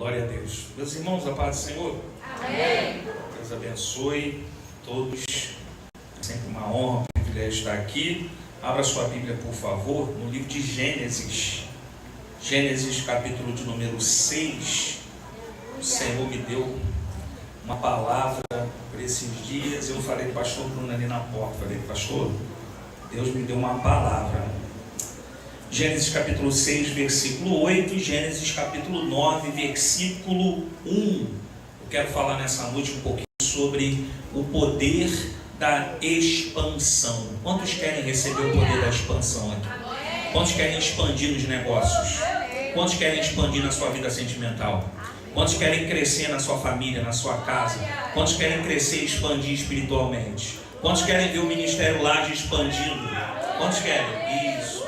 Glória a Deus. Meus irmãos, a paz do Senhor. Amém. Deus abençoe todos. É sempre uma honra, um privilégio estar aqui. Abra sua Bíblia, por favor, no livro de Gênesis. Gênesis, capítulo de número 6. O Senhor me deu uma palavra por esses dias. Eu falei com o pastor Bruno ali na porta. Falei, pastor, Deus me deu uma palavra. Gênesis capítulo 6, versículo 8 e Gênesis capítulo 9, versículo 1. Eu quero falar nessa noite um pouquinho sobre o poder da expansão. Quantos querem receber o poder da expansão aqui? Quantos querem expandir nos negócios? Quantos querem expandir na sua vida sentimental? Quantos querem crescer na sua família, na sua casa? Quantos querem crescer e expandir espiritualmente? Quantos querem ver o ministério Laje expandindo? Quantos querem? Isso.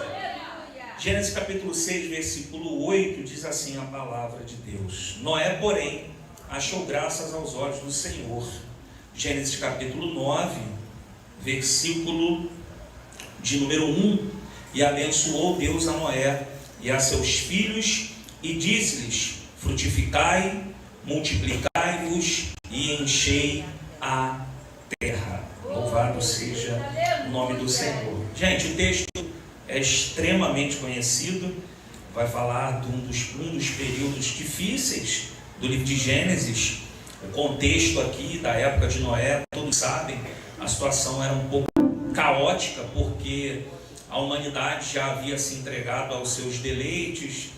Gênesis capítulo 6, versículo 8, diz assim a palavra de Deus. Noé, porém, achou graças aos olhos do Senhor. Gênesis capítulo 9, versículo de número 1. E abençoou Deus a Noé e a seus filhos, e disse-lhes: frutificai, multiplicai-vos e enchei a terra. Louvado seja o nome do Senhor. Gente, o texto é extremamente conhecido, vai falar de um dos períodos difíceis do livro de Gênesis. O contexto aqui da época de Noé, todos sabem, a situação era um pouco caótica, porque a humanidade já havia se entregado aos seus deleites,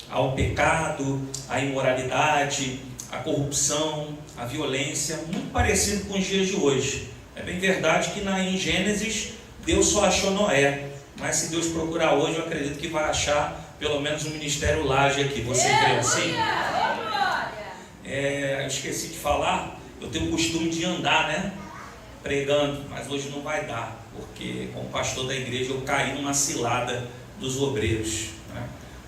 ao pecado, à imoralidade, à corrupção, à violência, muito parecido com os dias de hoje. É bem verdade que em Gênesis Deus só achou Noé. Mas se Deus procurar hoje, eu acredito que vai achar pelo menos um ministério Laje aqui. Você crê assim? Eu esqueci de falar, eu tenho o costume de andar, né? Pregando, mas hoje não vai dar, porque como pastor da igreja eu caí numa cilada dos obreiros, né?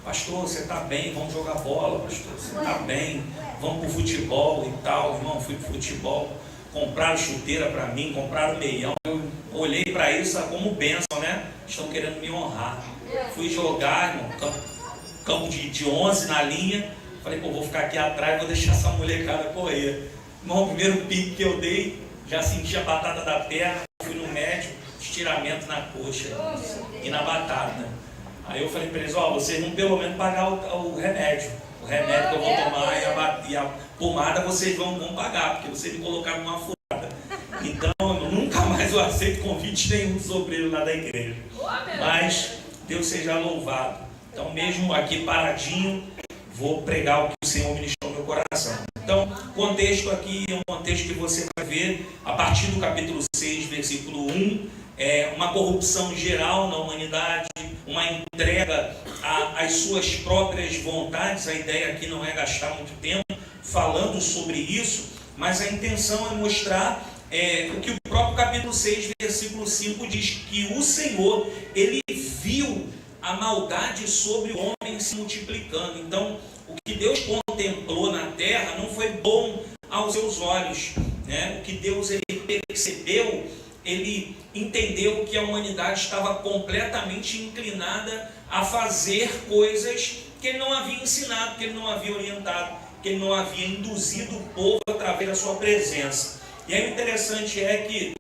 Pastor, você está bem, vamos jogar bola, pastor, você está bem, vamos para o futebol e tal. Irmão, fui para o futebol, compraram chuteira para mim, compraram meião. Eu olhei para isso como bênção, né? Estão querendo me honrar. Fui jogar, irmão, campo de 11 na linha. Falei, pô, vou ficar aqui atrás, vou deixar essa molecada correr. Irmão, o primeiro pique que eu dei, já senti a batata da perna, fui no médico, estiramento na coxa e na batata. Aí eu falei para eles, vocês vão pelo menos pagar o remédio. O remédio que eu vou tomar e a pomada vocês vão pagar, porque vocês me colocaram numa furada. Então, nunca mais eu aceito convite nenhum dos obreiros lá da igreja. Mas Deus seja louvado. Então, mesmo aqui paradinho, vou pregar o que o Senhor ministrou no meu coração. Então, o contexto aqui é um contexto que você vai ver a partir do capítulo 6, versículo 1. Uma corrupção geral na humanidade, uma entrega às suas próprias vontades. A ideia aqui não é gastar muito tempo falando sobre isso, mas a intenção é mostrar o que o próprio capítulo 6, versículo 5 diz, que o Senhor, ele viu a maldade sobre o homem se multiplicando. Então, o que Deus contemplou na terra não foi bom aos seus olhos, né? O que Deus ele percebeu, ele entendeu que a humanidade estava completamente inclinada a fazer coisas que ele não havia ensinado, que ele não havia orientado, que ele não havia induzido o povo através da sua presença. E aí o interessante é que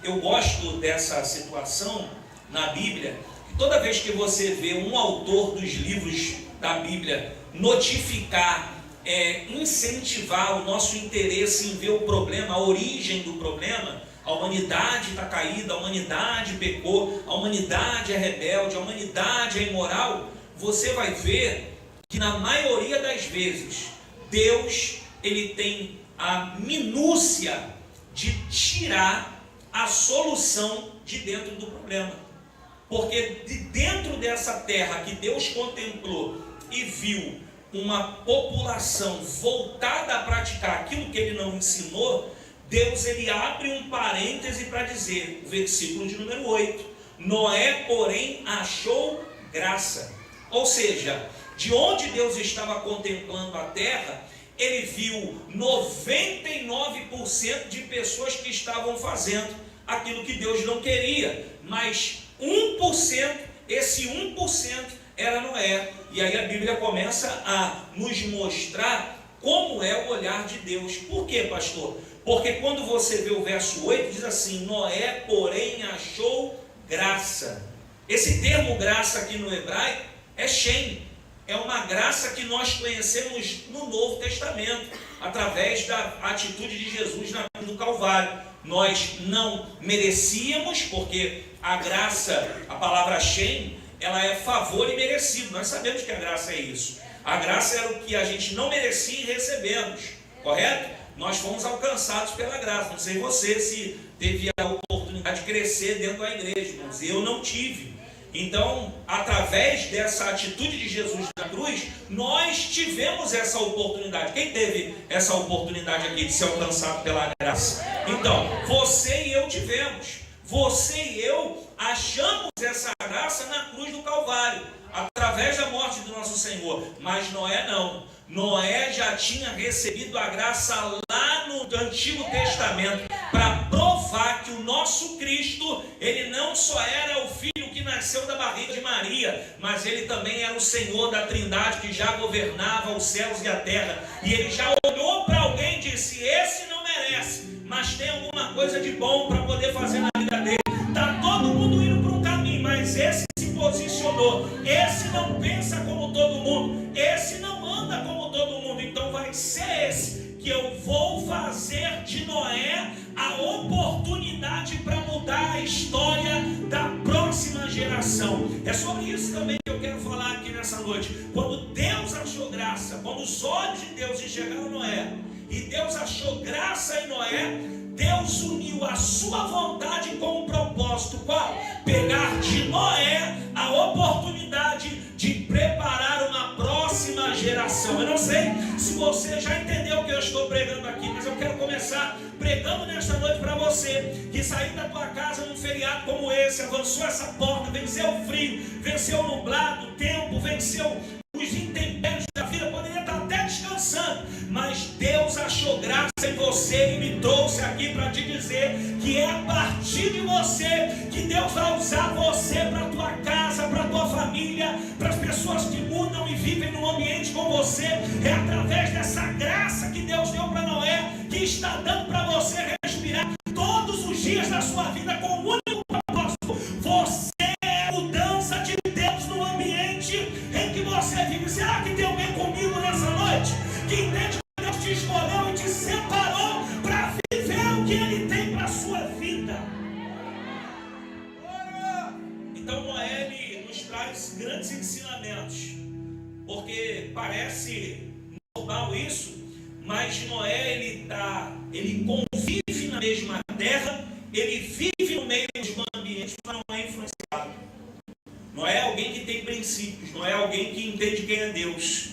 eu gosto dessa situação na Bíblia, que toda vez que você vê um autor dos livros da Bíblia notificar, incentivar o nosso interesse em ver o problema, a origem do problema, a humanidade está caída, a humanidade pecou, a humanidade é rebelde, a humanidade é imoral, você vai ver que na maioria das vezes Deus ele tem a minúcia de tirar a solução de dentro do problema. Porque de dentro dessa terra que Deus contemplou e viu uma população voltada a praticar aquilo que ele não ensinou, Deus ele abre um parêntese para dizer, o versículo de número 8, Noé, porém, achou graça. Ou seja, de onde Deus estava contemplando a terra, ele viu 99% de pessoas que estavam fazendo aquilo que Deus não queria, mas 1%, esse 1% era Noé. E aí a Bíblia começa a nos mostrar como é o olhar de Deus. Por quê, pastor? Porque quando você vê o verso 8, diz assim: Noé, porém, achou graça. Esse termo graça aqui no hebraico é Shem. É uma graça que nós conhecemos no Novo Testamento, através da atitude de Jesus na cruz do Calvário. Nós não merecíamos, porque a graça, a palavra Shem, ela é favor e merecido. Nós sabemos que a graça é isso. A graça era o que a gente não merecia e recebemos, correto? Nós fomos alcançados pela graça. Não sei você se teve a oportunidade de crescer dentro da igreja, mas eu não tive. Então, através dessa atitude de Jesus na cruz, nós tivemos essa oportunidade. Quem teve essa oportunidade aqui de ser alcançado pela graça? Então, você e eu tivemos. Você e eu achamos essa graça na cruz do Calvário, através da morte do nosso Senhor. Mas Noé não. Noé já tinha recebido a graça lá no Antigo Testamento, para provar que o nosso Cristo, ele não só era o Filho que nasceu da barriga de Maria, mas ele também era o Senhor da Trindade, que já governava os céus e a terra. E ele já olhou para alguém e disse: esse não merece, mas tem alguma coisa de bom para poder fazer na vida dele. Está todo mundo indo para um caminho, mas esse se posicionou. Esse não pensa como todo mundo, esse não anda como todo mundo. Então vai ser esse que eu vou fazer de Noé a oportunidade para mudar a história da próxima geração. É sobre isso também que eu quero falar aqui nessa noite. Quando Deus achou graça, quando os olhos de Deus enxergaram Noé, e Deus achou graça em Noé, Deus uniu a sua vontade com um propósito. Qual? Pegar de Noé a oportunidade de preparar uma próxima geração. Eu não sei se você já entendeu o que eu estou pregando aqui, mas eu quero começar pregando nesta noite para você que saiu da tua casa num feriado como esse, avançou essa porta, venceu o frio, venceu o nublado, o tempo, venceu os intempéries da vida, poderia estar até descansando, mas Deus achou graça em você e me trouxe aqui para te dizer que é a partir de você que Deus vai usar você para a tua casa, para a tua família, para as pessoas que mudam e vivem num ambiente com você. É através dessa graça que Deus deu para Noé, que está dando para você respirar todos os dias da sua vida com um único propósito. Você é a mudança de Deus no ambiente em que você vive. Será que tem alguém comigo nessa noite que entende que Deus te escolheu e te separou para viver o que Ele tem para a sua vida? Então Noé, ele nos traz grandes ensinamentos, porque parece normal isso, mas Noé, ele convive na mesma terra, ele vive no meio de um ambiente, mas não é influenciado. Não é alguém que tem princípios, não é alguém que entende quem é Deus.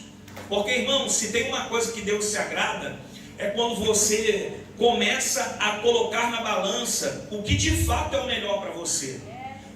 Porque, irmão, se tem uma coisa que Deus se agrada, é quando você começa a colocar na balança o que de fato é o melhor para você,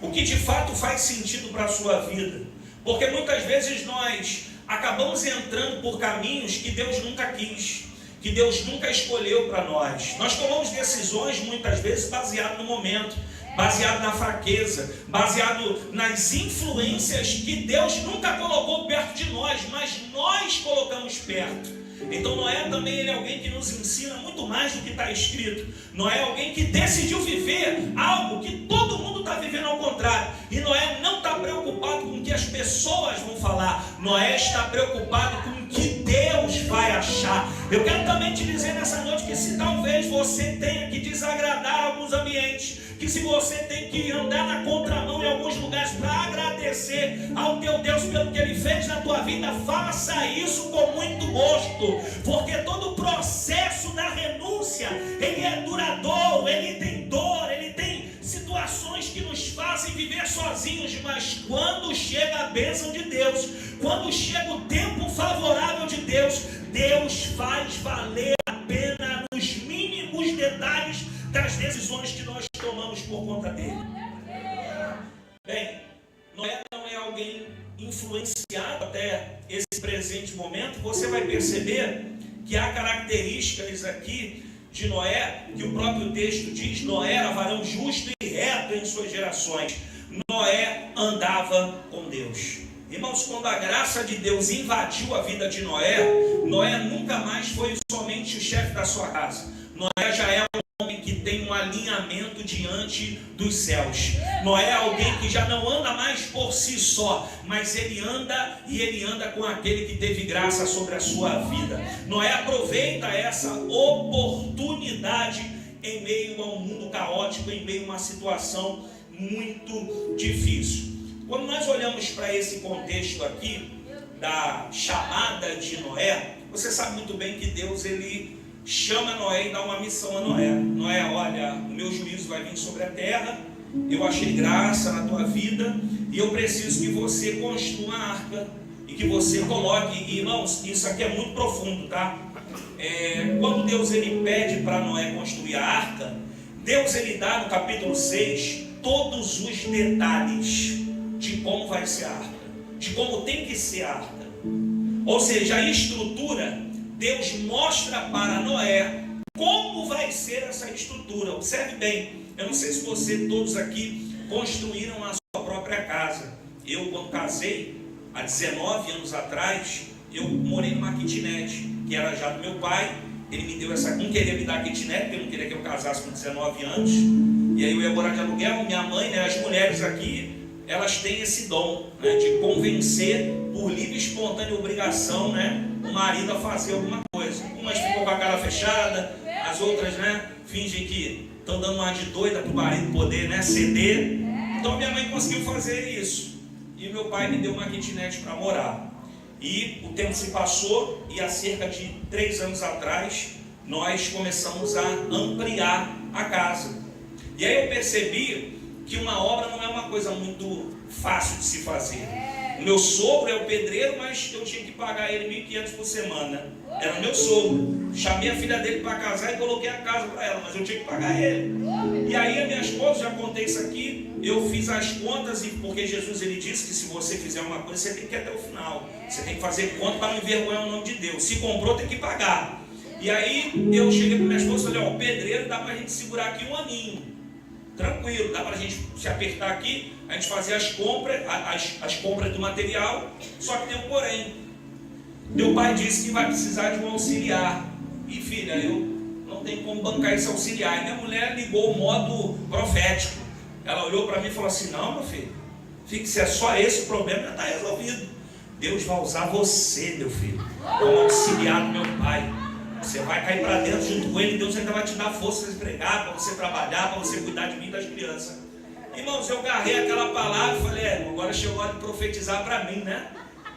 o que de fato faz sentido para a sua vida. Porque muitas vezes nós acabamos entrando por caminhos que Deus nunca quis, que Deus nunca escolheu para nós. Nós tomamos decisões muitas vezes baseado no momento, baseado na fraqueza, baseado nas influências que Deus nunca colocou perto de nós, mas nós colocamos perto. Então Noé também ele é alguém que nos ensina muito mais do que está escrito. Noé é alguém que decidiu viver algo que todo mundo está vivendo ao contrário. E Noé não está preocupado com o que as pessoas vão falar. Noé está preocupado com o que Deus vai achar. Eu quero também te dizer nessa noite que se talvez você tenha que desagradar alguns ambientes, que se você tem que andar na contramão em alguns lugares para agradecer ao teu Deus pelo que Ele fez na tua vida, faça isso com muito gosto, porque todo o processo da renúncia, ele é duradouro, ele tem dor, ele tem situações que nos fazem viver sozinhos, mas quando chega a bênção de Deus, quando chega o tempo favorável de Deus, Deus faz valer a pena nos mínimos detalhes das decisões que nós tomamos por conta dele. Bem, Noé não é alguém influenciado até esse presente momento. Você vai perceber que há características aqui de Noé, que o próprio texto diz: Noé era varão justo e reto em suas gerações. Noé andava com Deus. Irmãos, quando a graça de Deus invadiu a vida de Noé, Noé nunca mais foi somente o chefe da sua casa. Noé já é um homem que tem um alinhamento diante dos céus. Noé é alguém que já não anda mais por si só, mas ele anda com aquele que teve graça sobre a sua vida. Noé aproveita essa oportunidade em meio a um mundo caótico, em meio a uma situação muito difícil. Quando nós olhamos para esse contexto aqui da chamada de Noé, você sabe muito bem que Deus ele chama Noé e dá uma missão a Noé. Noé, olha, o meu juízo vai vir sobre a terra, eu achei graça na tua vida e eu preciso que você construa a arca e que você coloque. Irmãos, isso aqui é muito profundo, tá? Quando Deus ele pede para Noé construir a arca, Deus ele dá no capítulo 6 todos os detalhes de como vai ser a arca, de como tem que ser a arca. Ou seja, a estrutura, Deus mostra para Noé como vai ser essa estrutura. Observe bem, eu não sei se todos aqui construíram a sua própria casa. Eu, quando casei, há 19 anos atrás, eu morei numa kitnet, que era já do meu pai. Ele me deu essa, não queria me dar kitnet, porque ele não queria que eu casasse com 19 anos. E aí eu ia morar de aluguel. Minha mãe, né, as mulheres aqui, elas têm esse dom, né, de convencer por livre e espontânea obrigação, né, o marido a fazer alguma coisa. Umas ficam com a cara fechada, as outras, né, fingem que estão dando uma de doida para o marido poder, né, ceder. Então minha mãe conseguiu fazer isso. E meu pai me deu uma kitnet para morar. E o tempo se passou e há cerca de 3 anos atrás nós começamos a ampliar a casa. E aí eu percebi que uma obra não é uma coisa muito fácil de se fazer. O meu sogro é o pedreiro, mas eu tinha que pagar ele 1.500 por semana. Era o meu sogro. Chamei a filha dele para casar e coloquei a casa para ela, mas eu tinha que pagar ele. E aí a minha esposa, já contei isso aqui, eu fiz as contas, e porque Jesus ele disse que se você fizer uma coisa, você tem que ir até o final. Você tem que fazer conta para não envergonhar o nome de Deus. Se comprou, tem que pagar. E aí eu cheguei para minha esposa e falei, o pedreiro dá para a gente segurar aqui um aninho. Tranquilo, dá para a gente se apertar aqui, a gente fazer as compras do material, só que tem um porém. Teu pai disse que vai precisar de um auxiliar. E filha, eu não tenho como bancar esse auxiliar. E minha mulher ligou o modo profético. Ela olhou para mim e falou assim, não, meu filho, fique, se é só esse o problema, já está resolvido. Deus vai usar você, meu filho, como auxiliar do meu pai. Você vai cair para dentro junto com ele, Deus ainda vai te dar força para pregar, para você trabalhar, para você cuidar de mim e das crianças. Irmãos, eu agarrei aquela palavra e falei, agora chegou a hora de profetizar para mim, né?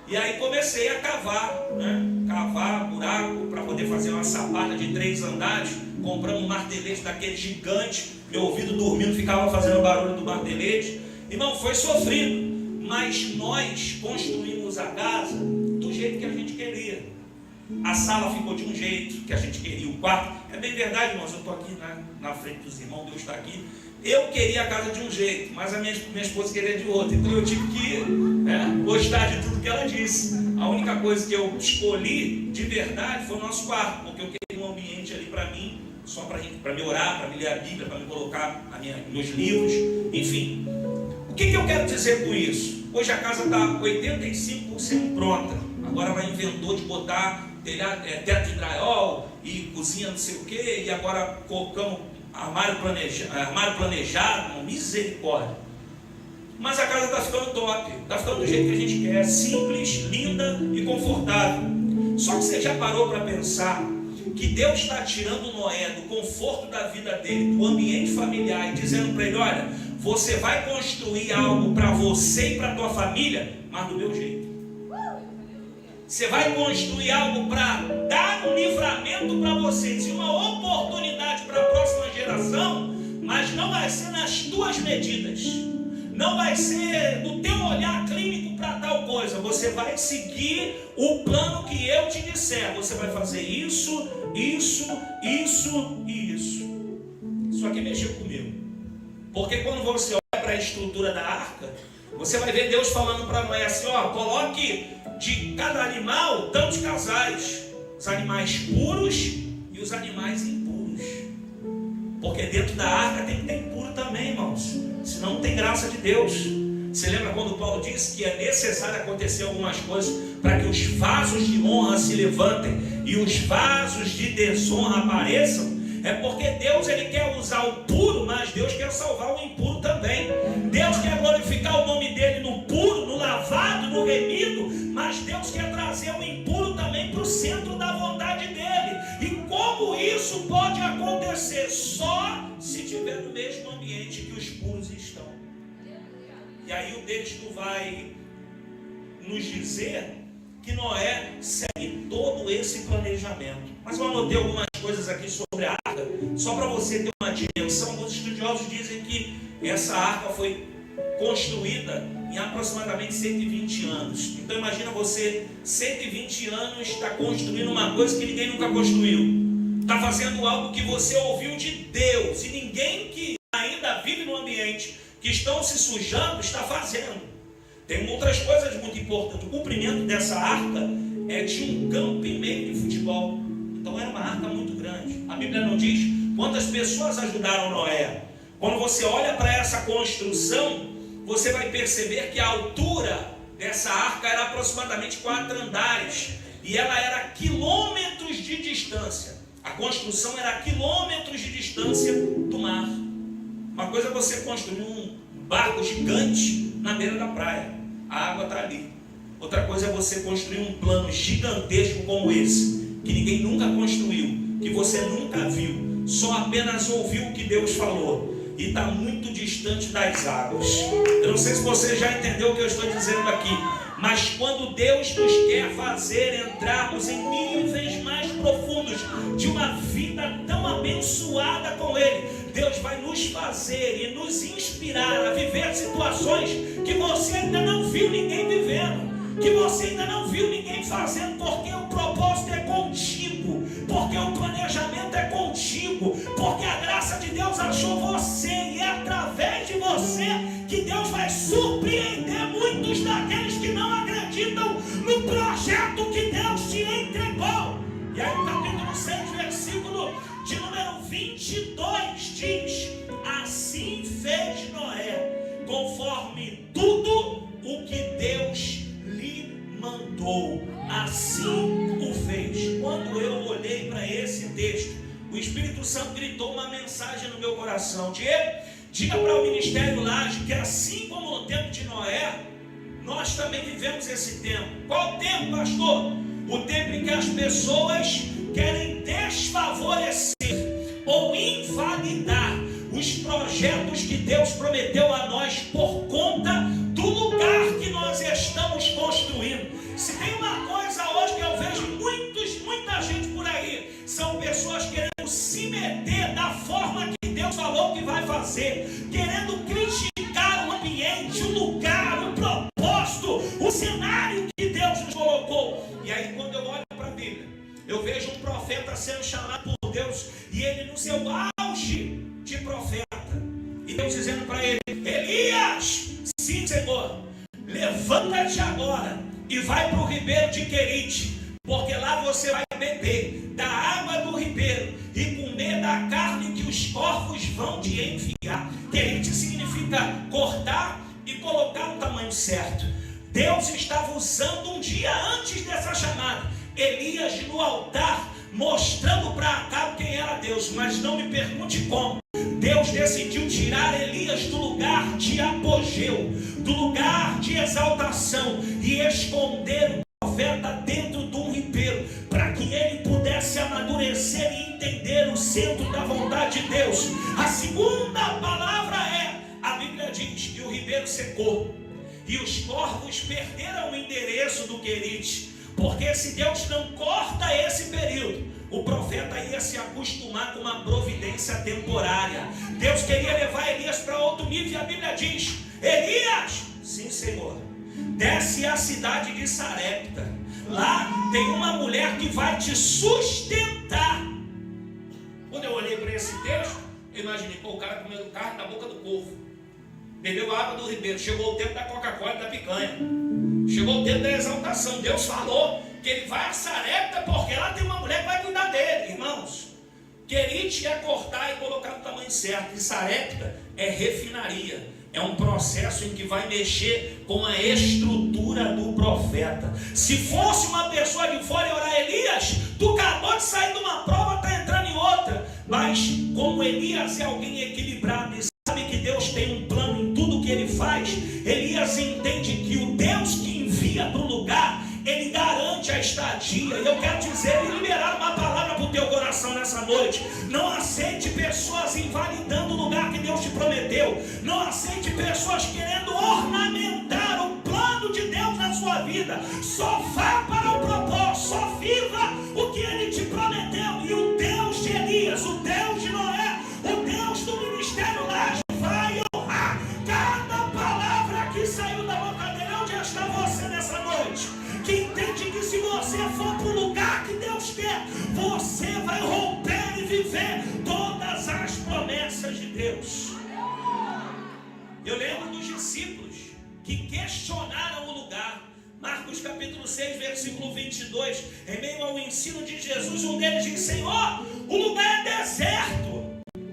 E aí comecei a cavar, né? Cavar buraco para poder fazer uma sapata de 3 andares. Compramos um martelete daquele gigante, meu ouvido dormindo ficava fazendo barulho do martelete. Irmão, foi sofrido, mas nós construímos a casa do jeito que a gente queria. A sala ficou de um jeito que a gente queria, o quarto. É bem verdade, irmãos, eu estou aqui na frente dos irmãos, Deus está aqui. Eu queria a casa de um jeito, mas a minha esposa queria de outro. Então eu tive que gostar de tudo que ela disse. A única coisa que eu escolhi de verdade foi o nosso quarto, porque eu queria um ambiente ali para mim, só para me orar, para me ler a Bíblia, para me colocar meus livros, enfim. O que eu quero dizer com isso? Hoje a casa está 85% pronta. Agora ela inventou de botar teto de drywall e cozinha não sei o que, e agora colocamos armário planejado, misericórdia. Mas a casa está ficando top, está ficando do jeito que a gente quer, simples, linda e confortável. Só que você já parou para pensar que Deus está tirando Noé do conforto da vida dele, do ambiente familiar, e dizendo para ele, olha, você vai construir algo para você e para a tua família, mas do meu jeito. Você vai construir algo para dar um livramento para vocês e uma oportunidade para a próxima geração, mas não vai ser nas tuas medidas, não vai ser no teu olhar clínico para tal coisa. Você vai seguir o plano que eu te disser. Você vai fazer isso, isso, isso e isso. Isso aqui mexeu comigo, porque quando você olha para a estrutura da arca, você vai ver Deus falando para Noé assim, coloque de cada animal tantos casais, os animais puros e os animais impuros, porque dentro da arca tem que ter impuro também, irmãos, senão não tem graça de Deus. Você lembra quando Paulo disse que é necessário acontecer algumas coisas para que os vasos de honra se levantem e os vasos de desonra apareçam? É porque Deus, ele quer usar o puro, mas Deus quer salvar o impuro também. Deus quer glorificar o nome dele no puro, no lavado, no remido, mas Deus quer trazer o impuro também para o centro da vontade dele. E como isso pode acontecer? Só se estiver no mesmo ambiente que os puros estão. E aí o texto vai nos dizer que Noé segue todo esse planejamento. Mas eu anotei algumas coisas aqui sobre a arca, só para você ter uma dimensão. Os estudiosos dizem que essa arca foi construída em aproximadamente 120 anos. Então imagina você, 120 anos, está construindo uma coisa que ninguém nunca construiu. Está fazendo algo que você ouviu de Deus, e ninguém que ainda vive no ambiente que estão se sujando está fazendo. Tem outras coisas muito importantes. O cumprimento dessa arca é de um campo e meio de futebol. Então era uma arca muito grande. A Bíblia não diz quantas pessoas ajudaram Noé. Quando você olha para essa construção, você vai perceber que a altura dessa arca era aproximadamente 4 andares. E ela era a quilômetros de distância. A construção era a quilômetros de distância do mar. Uma coisa é você construir um barco gigante na beira da praia. A água está ali. Outra coisa é você construir um plano gigantesco como esse, que ninguém nunca construiu, que você nunca viu, só apenas ouviu o que Deus falou, e está muito distante das águas. Eu não sei se você já entendeu o que eu estou dizendo aqui, mas quando Deus nos quer fazer entrarmos em níveis mais profundos de uma vida tão abençoada com Ele, Deus vai nos fazer e nos inspirar a viver situações que você ainda não viu ninguém vivendo, que você ainda não viu ninguém fazendo, porque o propósito é contigo, porque o planejamento é contigo, porque a graça de Deus achou você, e é através de você que Deus vai surpreender muitos daqueles que não acreditam no projeto que Deus te entregou. E aí o capítulo 6, versículo de número 22 diz: assim fez Noé, conforme tudo o que Deus lhe mandou, assim o fez. Quando eu olhei para esse texto, o Espírito Santo gritou uma mensagem no meu coração: Diego, diga para o Ministério Laje que assim como no tempo de Noé, nós também vivemos esse tempo. Qual tempo, pastor? O tempo em que as pessoas querem desfavorecer ou invalidar os projetos que Deus prometeu a nós por conta do lugar que nós estamos construindo. Se tem uma coisa hoje que eu vejo muita gente por aí, são pessoas querendo se meter da forma que Deus falou que vai fazer, querendo criticar o ambiente, o lugar, o propósito, o cenário que Deus nos colocou. E aí quando eu olho para a Bíblia, eu vejo um profeta sendo chamado por Deus, e ele no seu auge de profeta, e Deus dizendo para ele: Elias, sim Senhor, levanta-te agora e vai para o ribeiro de Querite, porque lá você vai beber da água do ribeiro e comer da carne que os corvos vão te enviar. Querite significa cortar e colocar no tamanho certo. Deus estava usando um dia antes dessa chamada Elias no altar, mostrando para Acabe quem era Deus. Mas não me pergunte como. Deus decidiu tirar Elias do lugar de apogeu, do lugar de exaltação, e esconder o profeta dentro de um ribeiro, para que ele pudesse amadurecer e entender o centro da vontade de Deus. A segunda palavra é: a Bíblia diz que o ribeiro secou e os corvos perderam o endereço do Querite, porque se Deus não corta esse período, o profeta ia se acostumar com uma providência temporária. Deus queria levar Elias para outro nível, e a Bíblia diz: Elias, sim Senhor, desce à cidade de Sarepta, lá tem uma mulher que vai te sustentar. Quando eu olhei para esse texto, eu imaginei, o cara comendo carne na boca do corvo, bebeu a água do ribeiro. Chegou o tempo da Coca-Cola e da picanha, chegou o tempo da exaltação. Deus falou que ele vai a Sarepta porque lá tem uma mulher que vai cuidar dele. Irmãos, Querite ia cortar e colocar no tamanho certo, e Sarepta é refinaria, é um processo em que vai mexer com a estrutura do profeta. Se fosse uma pessoa de fora e orar, Elias, tu acabou de sair de uma prova, está entrando em outra. Mas como Elias é alguém equilibrado e sabe que Deus tem um plano em tudo que ele faz, Elias entende que o Deus que envia para o lugar, ele garante a estadia. E eu quero dizer e liberar uma palavra para o teu coração nessa noite. Não aceite pessoas invalidando o lugar que Deus te prometeu. Não aceite pessoas querendo ornamentar o plano de Deus na sua vida. Só vá para o propósito, só viva o que ele te prometeu. E o Deus de Elias, o Deus de Noé, o Deus do ministério Laje vai honrar cada palavra que saiu da boca dele. Onde está você nessa noite? Que entende que se você for para o lugar que Deus quer, você vai romper e viver todas as promessas de Deus. Eu lembro dos discípulos que questionaram o lugar. Marcos capítulo 6, versículo 22. Em meio ao ensino de Jesus, um deles diz: Senhor, o lugar é deserto.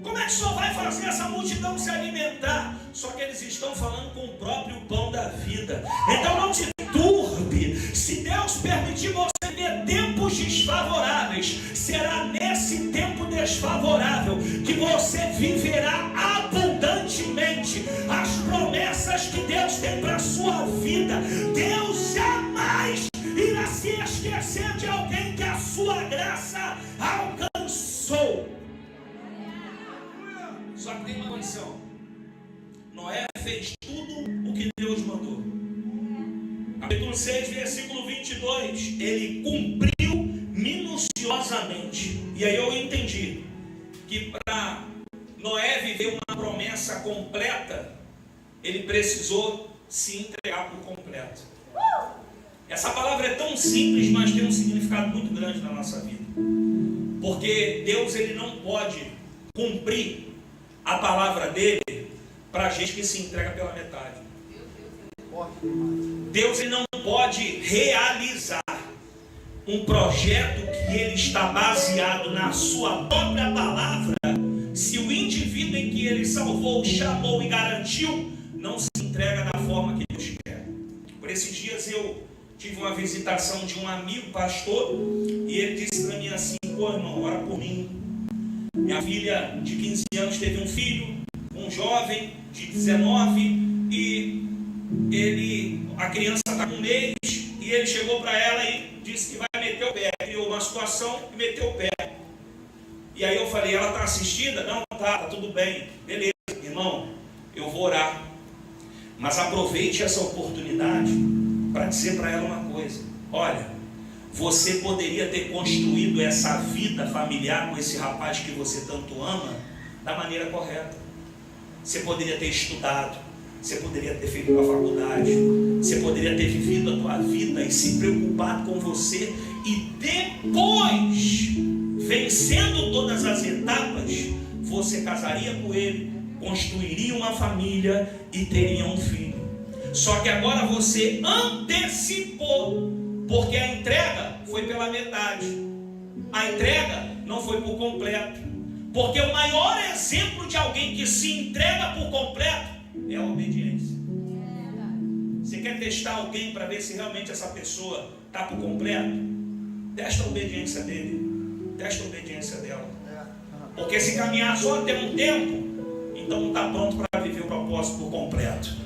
Como é que o Senhor vai fazer essa multidão se alimentar? Só que eles estão falando com o próprio pão da vida. Então não te turbe. Se Deus permitir você ter tempos desfavoráveis, será nesse tempo desfavorável que você viverá abundantemente as promessas que Deus tem para a sua vida. Deus jamais irá se esquecer de alguém que a sua graça alcançou. Só que tem uma condição: Noé fez tudo o que Deus mandou. Capítulo 6, versículo 22. Ele cumpriu minuciosamente. E aí eu entendi que para Noé viver uma promessa completa, ele precisou se entregar por completo. Essa palavra é tão simples, mas tem um significado muito grande na nossa vida. Porque Deus, ele não pode cumprir a palavra dele para gente que se entrega pela metade. Deus, ele não pode realizar um projeto que ele está baseado na sua própria palavra se o indivíduo em que ele salvou, chamou e garantiu não se entrega da forma que Deus quer. Por esses dias eu tive uma visitação de um amigo pastor e ele disse para mim assim: pô, irmão, ora por mim. Minha filha de 15 anos teve um filho, um jovem de 19, e a criança está com um mês, e ele chegou para ela e disse que vai meter o pé. Criou uma situação e meteu o pé. E aí eu falei: ela está assistida? Não, tá tudo bem. Beleza, irmão, eu vou orar. Mas aproveite essa oportunidade para dizer para ela uma coisa: olha, você poderia ter construído essa vida familiar com esse rapaz que você tanto ama da maneira correta. Você poderia ter estudado, você poderia ter feito uma faculdade, você poderia ter vivido a tua vida e se preocupado com você, e depois, vencendo todas as etapas, você casaria com ele, construiria uma família e teria um filho. Só que agora você antecipou, porque a entrega foi pela metade, a entrega não foi por completo. Porque o maior exemplo de alguém que se entrega por completo é a obediência. Você quer testar alguém para ver se realmente essa pessoa está por completo? Testa a obediência dele, testa a obediência dela. Porque se caminhar só até um tempo, então não está pronto para viver o propósito por completo.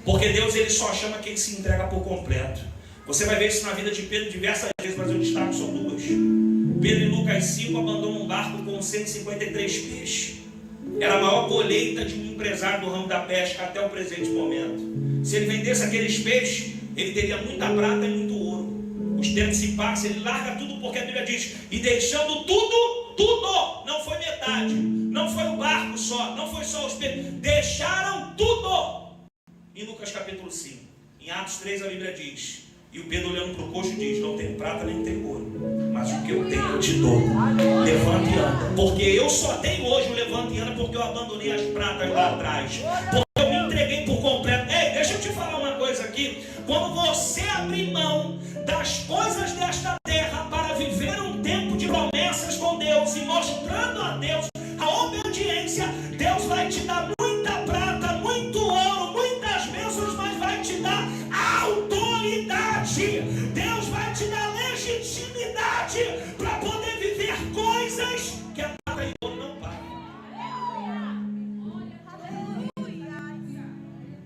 Porque Deus, ele só chama quem se entrega por completo. Você vai ver isso na vida de Pedro diversas vezes, mas eu destaco só duas. Pedro, em Lucas 5, abandona um barco com 153 peixes. Era a maior colheita de um empresário do ramo da pesca até o presente momento. Se ele vendesse aqueles peixes, ele teria muita prata e muito ouro. Os tempos se passam, ele larga tudo, porque a Bíblia diz: e deixando tudo, não foi metade, não foi o barco só, não foi só os peixes, deixaram tudo. Em Lucas capítulo 5, em Atos 3 a Bíblia diz: e o Pedro, olhando para o coxo, diz: não tenho prata nem tenho ouro, mas o que eu tenho eu te dou. Levanta e anda. Porque eu só tenho hoje o levanta e anda porque eu abandonei as pratas lá atrás, porque eu me entreguei por completo. Ei, deixa eu te falar uma coisa aqui. Quando você abrir mão das coisas desta terra para viver um tempo de promessas com Deus e mostrando a Deus a obediência, Deus vai te dar muita prata, muito ouro, coisas que a prata e ouro não pagam.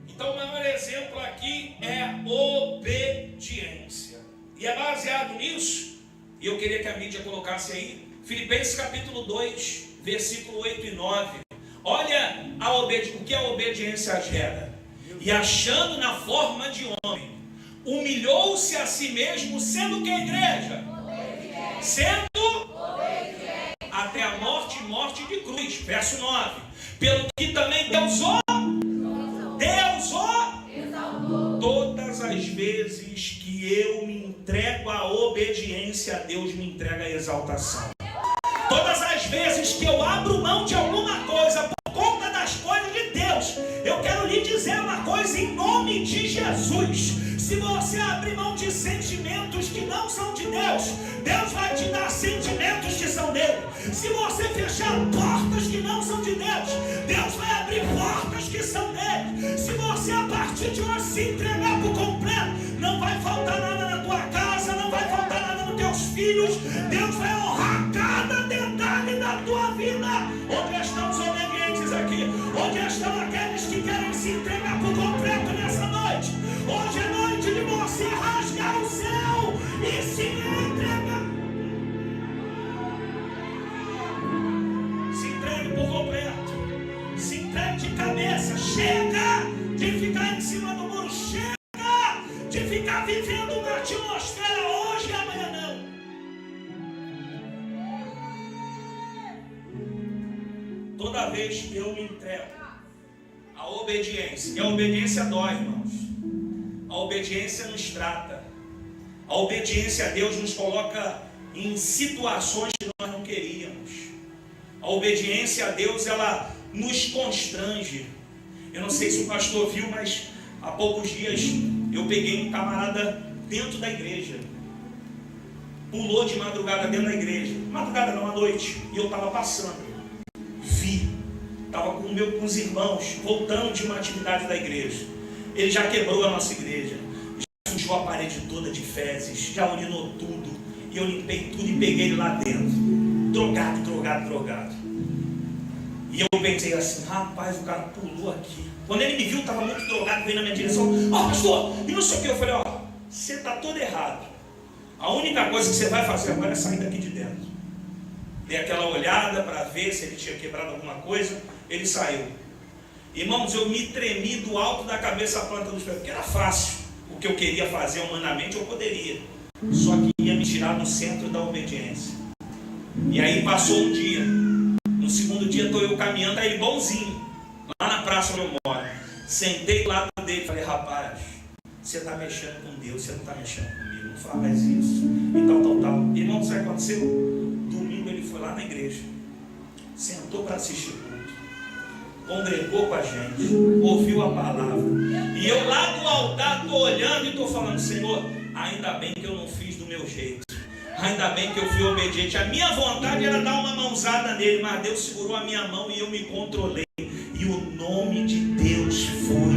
Então o maior exemplo aqui é obediência. E é baseado nisso, e eu queria que a mídia colocasse aí, Filipenses capítulo 2, versículo 8 e 9. Olha o que a obediência gera. E achando na forma de homem, humilhou-se a si mesmo, sendo que a igreja? Sendo até a morte de cruz. Verso 9. Pelo que também Deus o todas as vezes que eu me entrego à obediência a Deus, me entrega a exaltação. Todas as vezes que eu abro mão de alguma coisa por conta das coisas de Deus, eu quero lhe dizer uma coisa em nome de Jesus. Se você abrir mão de sentimentos que não são de Deus, Deus vai te dar sentimentos que são dele. Se você fechar portas que não são de Deus, Deus vai abrir portas que são dele. Se você a partir de hoje se entregar por completo, não vai faltar nada na tua casa, não vai faltar nada nos teus filhos. Deus vai honrar cada detalhe da tua vida. Onde estão os obedientes aqui? Onde estão aqueles que querem se entregar por completo nessa noite? Hoje é noite de você rasgar o céu e se entregar. Se entregue por completo. Se entregue de cabeça. Chega de ficar em cima do muro. Chega de ficar vivendo uma atmosfera hoje e amanhã não. Toda vez que eu me entrego à obediência, e a obediência dói, irmãos. A obediência nos trata. A obediência a Deus nos coloca em situações que nós não queríamos. A obediência a Deus, ela nos constrange. Eu não sei se o pastor viu, mas há poucos dias eu peguei um camarada dentro da igreja. Pulou de madrugada dentro da igreja. Madrugada não, à noite. E eu estava passando. Vi. Estava com os irmãos, voltando de uma atividade da igreja. Ele já quebrou a nossa igreja. Já sujou a parede toda de fezes. Já urinou tudo. E eu limpei tudo e peguei ele lá dentro. Drogado. E eu pensei assim, rapaz, o cara pulou aqui. Quando ele me viu, estava muito drogado, veio na minha direção. Pastor, e não sei o que. Eu falei, você está todo errado. A única coisa que você vai fazer agora é sair daqui de dentro. Dei aquela olhada para ver se ele tinha quebrado alguma coisa. Ele saiu. Irmãos, eu me tremi do alto da cabeça à planta dos pés, porque era fácil. O que eu queria fazer humanamente, eu poderia. Só que ia me tirar do centro da obediência. E aí passou um dia. No segundo dia estou eu caminhando, aí ele bonzinho, lá na praça onde eu moro. Sentei do lado dele e falei, rapaz, você está mexendo com Deus, você não está mexendo comigo, não faz isso. E tal. Irmão, sabe o que aconteceu? Domingo ele foi lá na igreja, sentou para assistir o culto, congregou com a gente, ouviu a palavra. E eu lá do altar estou olhando e estou falando, Senhor, ainda bem que eu não fiz do meu jeito. Ainda bem que eu fui obediente. A minha vontade era dar uma mãozada nele, mas Deus segurou a minha mão e eu me controlei. E o nome de Deus foi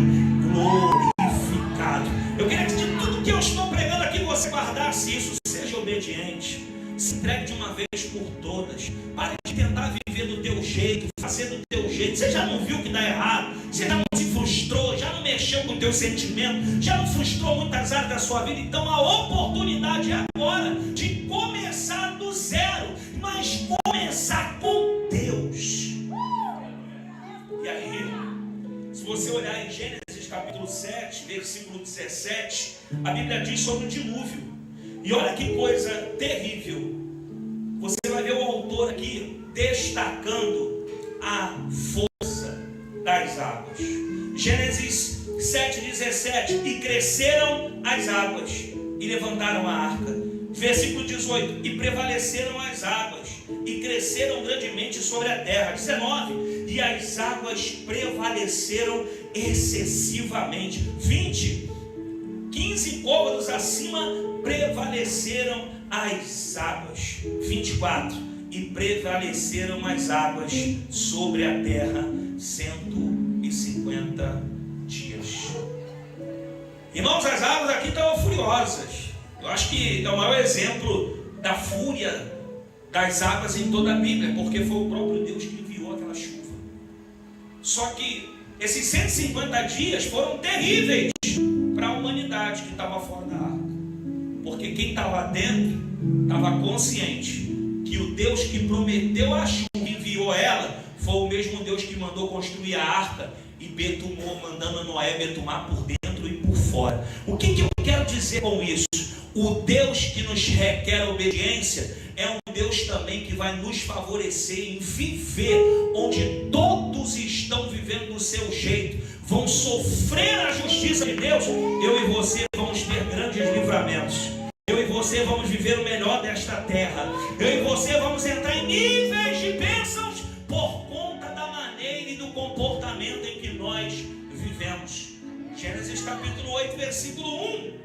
glorificado. Eu queria que de tudo que eu estou pregando aqui, você guardasse isso. Seja obediente. Se entregue de uma vez por todas. Pare de tentar viver do teu jeito, fazer do teu jeito. Você já não viu que dá errado? Você já não se frustrou? Já não mexeu com o teu sentimento? Já não frustrou muitas áreas da sua vida? Então a oportunidade é agora de começar do zero, mas começar com Deus. E aí, se você olhar em Gênesis capítulo 7, versículo 17, a Bíblia diz sobre o dilúvio. E olha que coisa terrível. Você vai ver o autor aqui destacando a força das águas. Gênesis 7,17. E cresceram as águas e levantaram a arca. Versículo 18. E prevaleceram as águas e cresceram grandemente sobre a terra. 19. E as águas prevaleceram excessivamente. 20. 15 côvados acima prevaleceram as águas. 24. E prevaleceram as águas sobre a terra 150 dias. Irmãos, as águas aqui estavam furiosas. Eu acho que é o maior exemplo da fúria das águas em toda a Bíblia, porque foi o próprio Deus que enviou aquela chuva. Só que esses 150 dias foram terríveis para a humanidade que estava fora da arca, porque quem estava dentro estava consciente que o Deus que prometeu a chuva, que enviou ela, foi o mesmo Deus que mandou construir a arca e betumou, mandando Noé betumar por dentro e por fora. O que eu quero dizer com isso? O Deus que nos requer obediência é um Deus também que vai nos favorecer em viver onde todos estão vivendo do seu jeito, vão sofrer a justiça de Deus. Eu e você vamos ter grandes livramentos. Eu e você vamos viver o melhor desta terra. Eu e você vamos entrar em níveis de bênçãos por conta da maneira e do comportamento em que nós vivemos. Gênesis capítulo 8, versículo 1.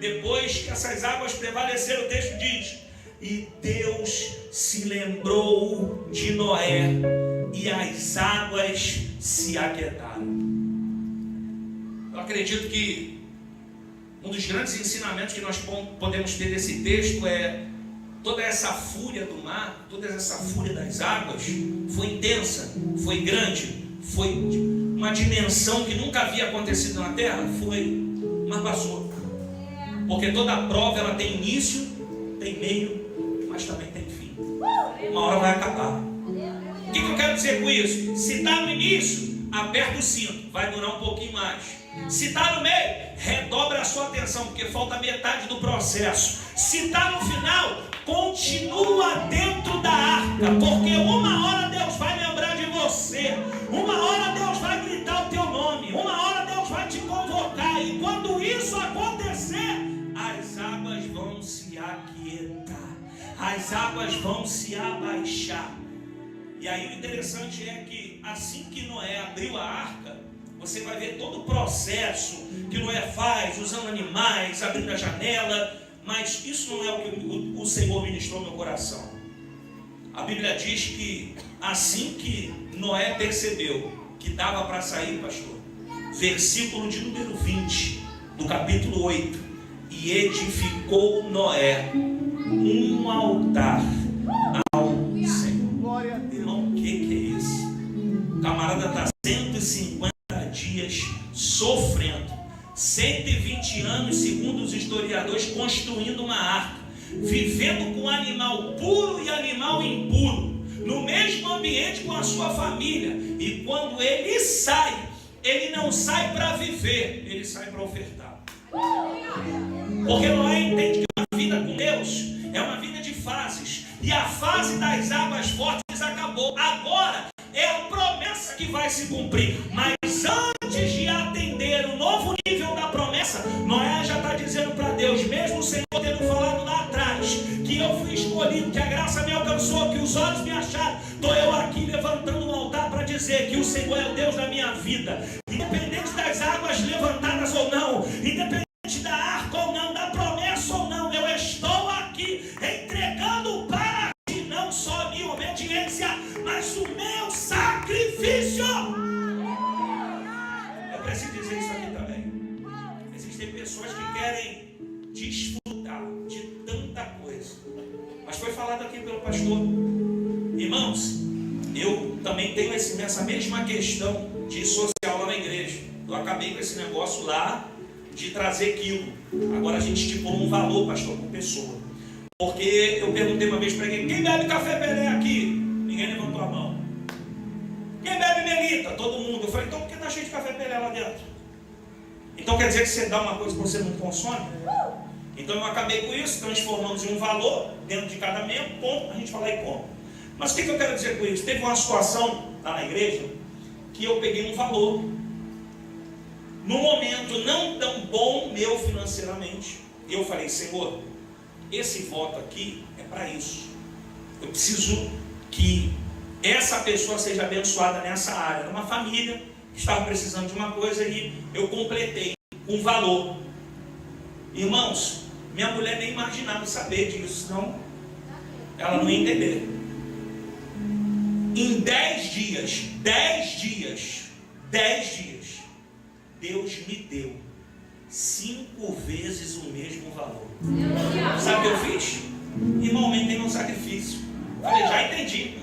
Depois que essas águas prevaleceram, o texto diz: e Deus se lembrou de Noé, e as águas se aquietaram. Eu acredito que um dos grandes ensinamentos que nós podemos ter desse texto é toda essa fúria do mar, toda essa fúria das águas foi intensa, foi grande, foi uma dimensão que nunca havia acontecido na terra, mas passou. Porque toda prova ela tem início, tem meio, mas também tem fim. Uma hora vai acabar. O que eu quero dizer com isso? Se está no início, aperta o cinto, vai durar um pouquinho mais. Se está no meio, redobra a sua atenção, porque falta metade do processo. Se está no final, continua dentro da arca, porque uma hora Deus vai lembrar de você, uma hora Deus vai gritar o teu nome, uma hora Deus vai te convocar, e quando isso acontecer, as águas vão se aquietar, as águas vão se abaixar. E aí o interessante é que assim que Noé abriu a arca, você vai ver todo o processo que Noé faz, usando animais, abrindo a janela, mas isso não é o que o Senhor ministrou no meu coração. A Bíblia diz que assim que Noé percebeu que dava para sair, pastor, versículo de número 20 do capítulo 8, e edificou Noé um altar ao Senhor. Glória a Deus. Irmão, o que é isso? O camarada está 150 dias sofrendo, 120 anos, segundo os historiadores, construindo uma arca, vivendo com animal puro e animal impuro, no mesmo ambiente com a sua família. E quando ele sai, ele não sai para viver, ele sai para ofertar. Porque Noé entende que a vida com Deus é uma vida de fases, e a fase das águas fortes acabou. Agora é a promessa que vai se cumprir. Mas antes de atender o novo nível da promessa, Noé já está dizendo para Deus, mesmo o Senhor tendo falado lá atrás que eu fui escolhido, que a graça me alcançou, que os olhos me acharam, estou eu aqui levantando um altar para dizer que o Senhor é o Deus da minha vida, independente das águas levantadas ou não, independente da arca ou não, da promessa ou não, eu estou aqui entregando para ti não só a minha obediência, mas o meu sacrifício. Eu preciso dizer isso aqui também. Existem pessoas que querem desfrutar de tanta coisa, mas foi falado aqui pelo pastor. Irmãos, eu também tenho essa mesma questão de social lá na igreja. Eu acabei com esse negócio lá de trazer quilo. Agora a gente estipulou um valor, pastor, por pessoa. Porque eu perguntei uma vez para quem bebe café Pelé aqui? Ninguém levantou a mão. Quem bebe Melita? Todo mundo. Eu falei, então por que está cheio de café Pelé lá dentro? Então quer dizer que você dá uma coisa que você não consome? Então eu acabei com isso, transformamos em um valor dentro de cada membro, ponto, a gente fala e compra. Mas o que eu quero dizer com isso? Teve uma situação lá na igreja que eu peguei um valor, num momento não tão bom meu financeiramente, eu falei, Senhor, esse voto aqui é para isso. Eu preciso que essa pessoa seja abençoada nessa área. Era uma família que estava precisando de uma coisa e eu completei um valor. Irmãos, minha mulher nem imaginava saber disso, não. Ela não ia entender. Em 10 dias, Deus me deu 5 vezes o mesmo valor. Sabe o que eu fiz? Irmão, aumentei meu sacrifício. Falei, já entendi.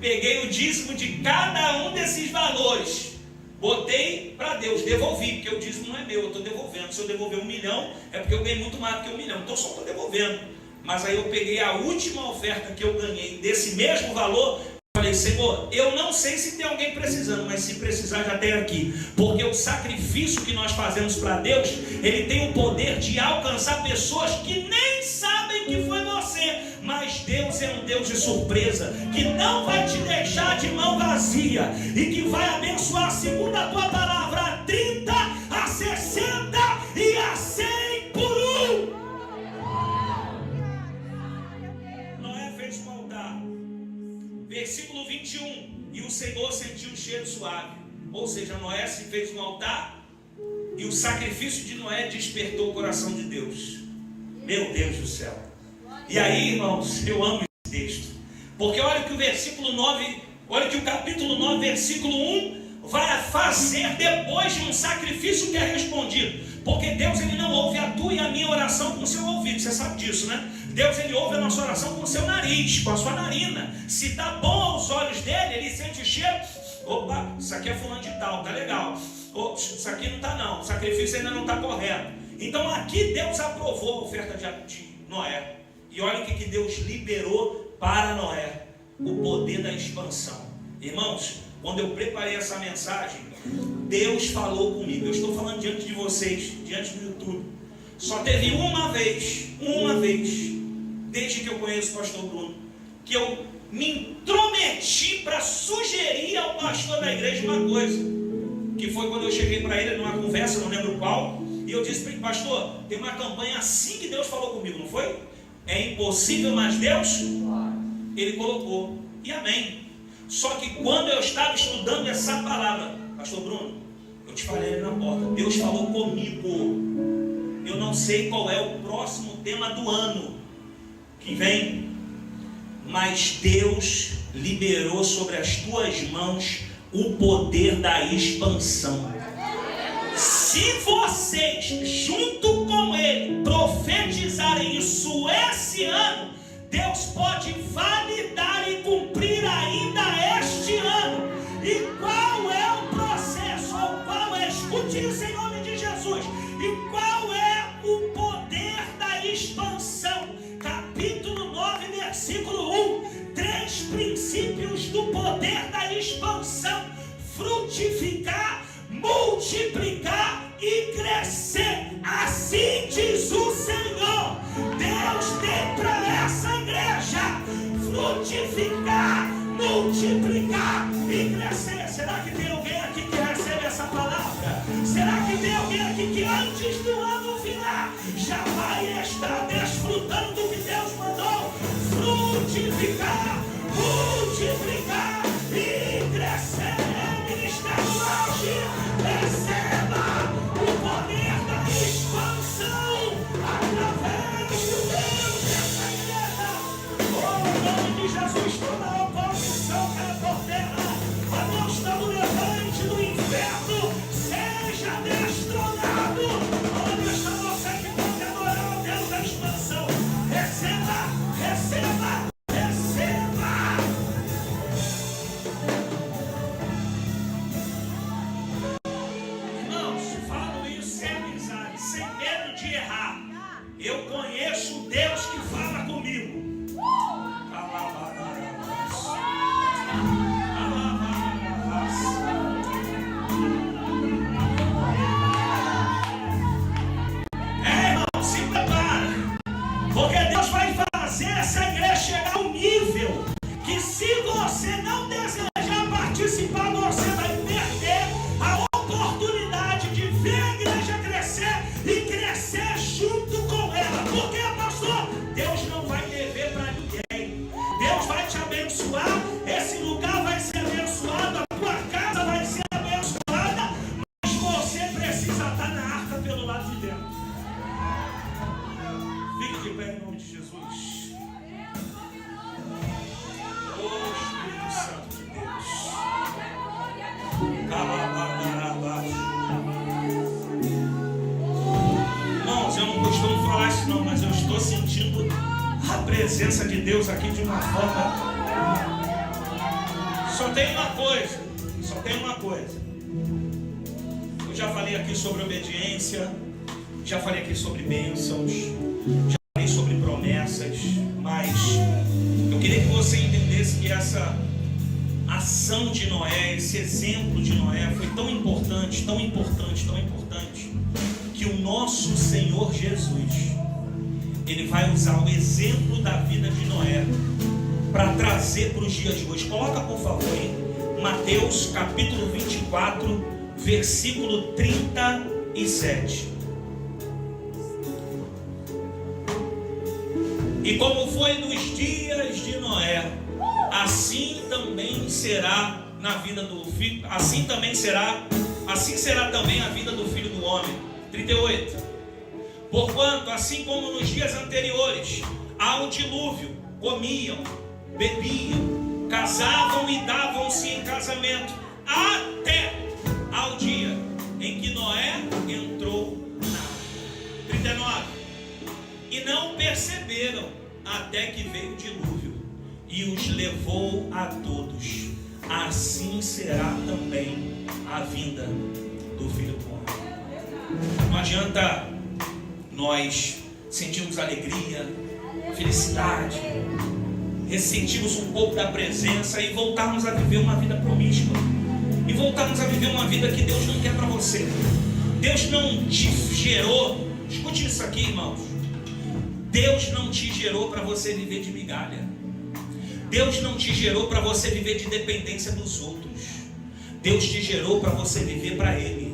Peguei o dízimo de cada um desses valores, botei para Deus, devolvi, porque o dízimo não é meu, eu estou devolvendo. Se eu devolver 1 milhão, é porque eu ganhei muito mais do que 1 milhão, então eu só estou devolvendo. Mas aí eu peguei a última oferta que eu ganhei desse mesmo valor, falei, Senhor, eu não sei se tem alguém precisando, mas se precisar já tem aqui, porque o sacrifício que nós fazemos para Deus, ele tem o poder de alcançar pessoas que nem sabem que foi você, mas Deus é um Deus de surpresa, que não vai te deixar de mão vazia, e que vai abençoar segundo a tua palavra, a 30, a 60 e a 100 por um. Noé fez um altar, versículo 21, e o Senhor sentiu um cheiro suave. Ou seja, Noé se fez um altar, e o sacrifício de Noé despertou o coração de Deus. Meu Deus do céu. E aí, irmãos, eu amo esse texto, porque olha que o versículo 9, olha que o capítulo 9, versículo 1 vai fazer depois de um sacrifício que é respondido. Porque Deus, ele não ouve a tua e a minha oração com o seu ouvido, você sabe disso, né? Deus, ele ouve a nossa oração com o seu nariz, com a sua narina. Se está bom aos olhos dele, ele sente o cheiro. Opa, isso aqui é fulano de tal, tá legal. Isso aqui não está não, o sacrifício ainda não está correto. Então aqui Deus aprovou a oferta de Noé. E olha o que Deus liberou para Noé: o poder da expansão. Irmãos, quando eu preparei essa mensagem, Deus falou comigo. Eu estou falando diante de vocês, diante do YouTube. Só teve uma vez, desde que eu conheço o pastor Bruno, que eu me intrometi para sugerir ao pastor da igreja uma coisa, que foi quando eu cheguei para ele numa conversa, não lembro qual, e eu disse para ele, pastor, tem uma campanha assim que Deus falou comigo, não foi? É impossível, mas Deus, ele colocou, e amém. Só que quando eu estava estudando essa palavra, pastor Bruno, eu te falei ali na porta, Deus falou comigo. Eu não sei qual é o próximo tema do ano que vem, mas Deus liberou sobre as tuas mãos o poder da expansão. Se vocês, junto com ele, profetizarem isso esse ano, Deus pode validar e cumprir ainda este ano. E qual é o processo? Ou qual é? Escute isso em nome de Jesus. E qual é o poder da expansão? Capítulo 9, versículo 1. 3 princípios do poder da expansão: frutificar, multiplicar e crescer. Assim diz o Senhor. Deus tem para essa igreja frutificar, multiplicar e crescer. Será que tem alguém aqui que recebe essa palavra? Será que tem alguém aqui que antes do ano virar já vai estar desfrutando do que Deus mandou? Frutificar, multiplicar e crescer. Ministério hoje, receba o poder da expansão através do Deus dessa igreja. Oh, em nome de Jesus, toda oposição que é por terra, a Deus do levante do inferno, seja destronado. Onde está você que pode adorar o Deus da expansão? Receba, receba, receba. Irmãos, falo isso sem amizade, sem medo de errar. Eu conheço o Deus que fala comigo. Se prepara, porque Deus vai fazer essa igreja chegar a um nível que, se você não desejar participar, você vai perder a oportunidade de ver a igreja crescer e crescer junto com ela. Porque, pastor, Deus não vai dever para ninguém. Deus vai te abençoar, esse lugar vai ser abençoado, a tua casa vai ser abençoada, mas você precisa estar na arca pelo lado de dentro. Fique de pé em nome de Jesus. Oh, Espírito Santo de Deus. Irmãos, eu não costumo falar isso não, mas eu estou sentindo a presença de Deus aqui de uma forma Só tem uma coisa. Eu já falei aqui sobre obediência, já falei aqui sobre bênçãos, já falei sobre promessas, mas eu queria que você entendesse que essa ação de Noé, esse exemplo de Noé foi tão importante, tão importante, tão importante, que o nosso Senhor Jesus, Ele vai usar o exemplo da vida de Noé para trazer para os dias de hoje. Coloca por favor em Mateus capítulo 24, versículo 37. E como foi nos dias de Noé, assim também será na vida do filho, assim será também a vida do Filho do Homem. 38. Porquanto, assim como nos dias anteriores, ao dilúvio, comiam, bebiam, casavam e davam-se em casamento, até ao dia em que Noé entrou na arca. 39. E não perceberam até que veio o dilúvio e os levou a todos. Assim será também a vinda do Filho do Homem. Não adianta nós sentirmos alegria, felicidade, ressentirmos um pouco da presença e voltarmos a viver uma vida promíscua, e voltarmos a viver uma vida que Deus não quer para você. Deus não te gerou, escute isso aqui, irmãos, Deus não te gerou para você viver de migalha. Deus não te gerou para você viver de dependência dos outros. Deus te gerou para você viver para Ele,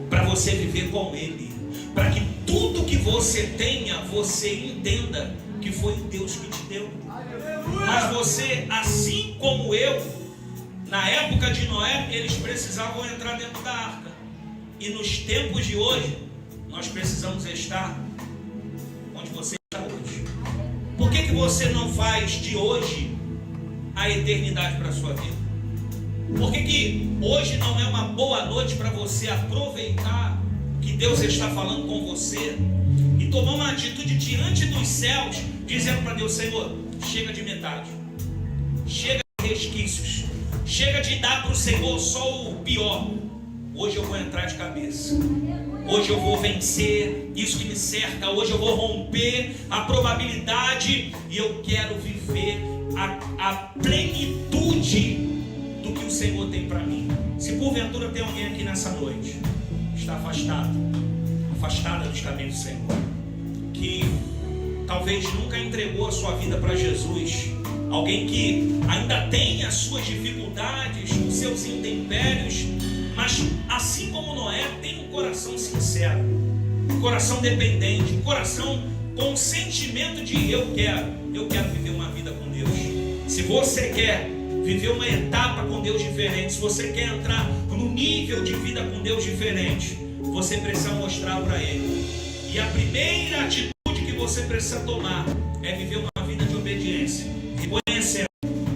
para você viver com Ele, para que tudo que você tenha, você entenda que foi Deus que te deu. Mas você, assim como eu, na época de Noé, eles precisavam entrar dentro da arca. E nos tempos de hoje, nós precisamos estar onde você está hoje. Por que você não faz de hoje a eternidade para a sua vida? Por que hoje não é uma boa noite para você aproveitar que Deus está falando com você e tomar uma atitude diante dos céus, dizendo para Deus: Senhor, chega de metade, chega de resquícios, chega de dar para o Senhor só o pior. Hoje eu vou entrar de cabeça, hoje eu vou vencer isso que me cerca, hoje eu vou romper a probabilidade e eu quero viver a plenitude do que o Senhor tem para mim. Se porventura tem alguém aqui nessa noite está afastada dos caminhos do Senhor, que talvez nunca entregou a sua vida para Jesus, alguém que ainda tem as suas dificuldades, os seus intempéries, mas assim como Noé, tem um coração sincero, um coração dependente, um coração com um sentimento de eu quero viver uma vida com Deus. Se você quer viver uma etapa com Deus diferente, se você quer entrar num nível de vida com Deus diferente, você precisa mostrar para Ele. E a primeira atitude que você precisa tomar é viver uma vida de obediência, reconhecendo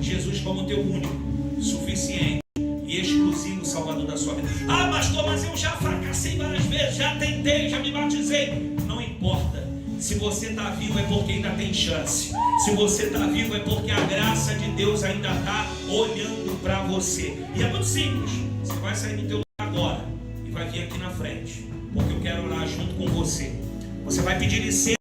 Jesus como teu único, suficiente e exclusivo Salvador da sua vida. Ah, pastor, mas eu já fracassei várias vezes, já tentei, já me batizei. Não importa. Se você está vivo é porque ainda tem chance. Se você está vivo é porque a graça de Deus ainda está olhando para você. E é muito simples. Você vai sair do teu lugar agora e vai vir aqui na frente, porque eu quero orar junto com você. Você vai pedir licença